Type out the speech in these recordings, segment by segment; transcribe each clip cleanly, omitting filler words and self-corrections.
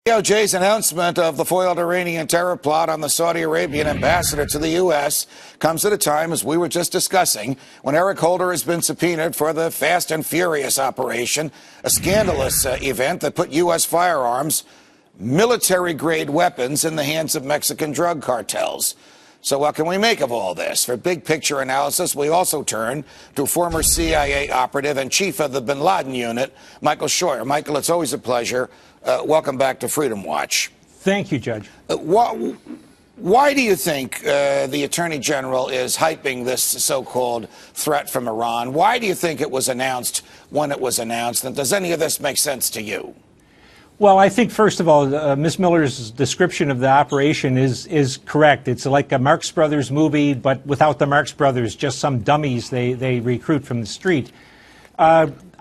DOJ's announcement of the foiled Iranian terror plot on the Saudi Arabian ambassador to the U.S. comes at a time, as we were just discussing, when Eric Holder has been subpoenaed for the Fast and Furious operation, a scandalous event that put U.S. firearms, military-grade weapons, in the hands of Mexican drug cartels. So what can we make of all this? For big picture analysis, we also turn to former CIA operative and chief of the bin Laden unit, Michael Scheuer. Michael, it's always a pleasure. Welcome back to Freedom Watch. Thank you, Judge. Why do you think the Attorney General is hyping this so-called threat from Iran? Why do you think it was announced when it was announced? And does any of this make sense to you? Well, I think, first of all, Ms. Miller's description of the operation is correct. It's like a Marx Brothers movie, but without the Marx Brothers, just some dummies they recruit from the street.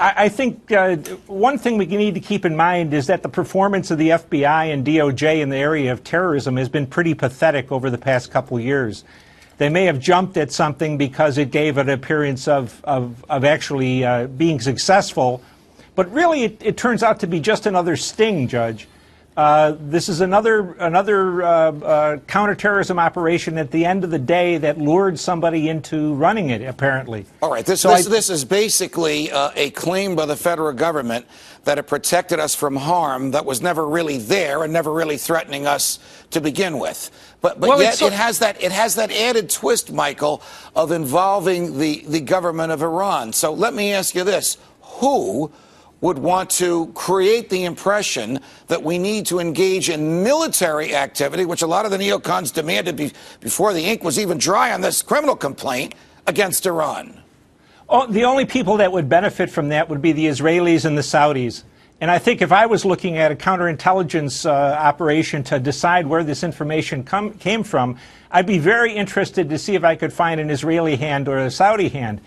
I think one thing we need to keep in mind is that the performance of the FBI and DOJ in the area of terrorism has been pretty pathetic over the past couple years. They may have jumped at something because it gave an appearance of actually being successful, but really it turns out to be just another sting, Judge. This is another counterterrorism operation at the end of the day that lured somebody into running it, apparently. All right, this is basically a claim by the federal government that it protected us from harm that was never really there and never really threatening us to begin with. But well, yet it has that added twist, Michael, of involving the government of Iran. So let me ask you this: who would want to create the impression that we need to engage in military activity, which a lot of the neocons demanded before the ink was even dry on this criminal complaint, against Iran? Oh, the only people that would benefit from that would be the Israelis and the Saudis. And I think if I was looking at a counterintelligence operation to decide where this information came from, I'd be very interested to see if I could find an Israeli hand or a Saudi hand.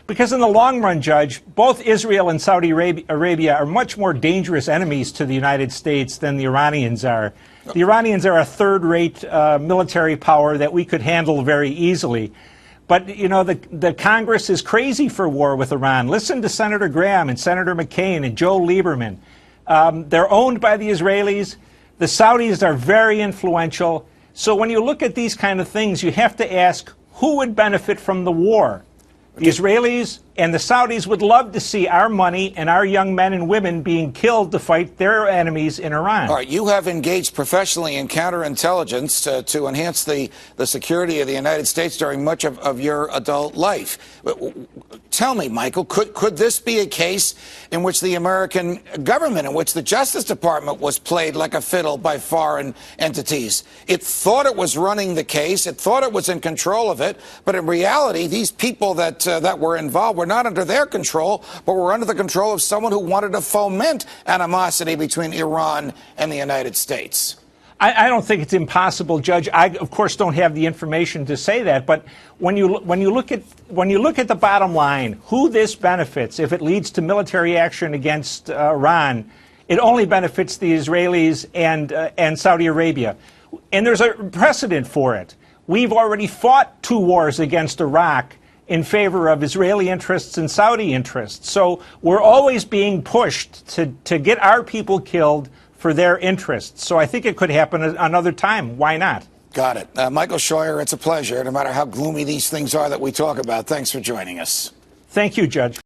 Because in the long run, Judge, both Israel and Saudi Arabia are much more dangerous enemies to the United States than the Iranians are. The Iranians are a third-rate military power that we could handle very easily. But, you know, the Congress is crazy for war with Iran. Listen to Senator Graham and Senator McCain and Joe Lieberman. They're owned by the Israelis. The Saudis are very influential. So when you look at these kind of things, you have to ask, who would benefit from the war? The Israelis and the Saudis would love to see our money and our young men and women being killed to fight their enemies in Iran. All right, you have engaged professionally in counterintelligence to enhance the security of the United States during much of your adult life. Tell me, Michael, could this be a case in which the American government, in which the Justice Department was played like a fiddle by foreign entities? It thought it was running the case, it thought it was in control of it, but in reality, these people that were involved were not under their control, but were under the control of someone who wanted to foment animosity between Iran and the United States. I don't think it's impossible, Judge. I, of course, don't have the information to say that. But when you look at the bottom line, who this benefits, if it leads to military action against Iran, it only benefits the Israelis and Saudi Arabia. And there's a precedent for it. We've already fought 2 wars against Iraq in favor of Israeli interests and Saudi interests. So we're always being pushed to get our people killed for their interests. So I think it could happen another time. Why not? Got it. Michael Scheuer, it's a pleasure, no matter how gloomy these things are that we talk about. Thanks for joining us. Thank you, Judge.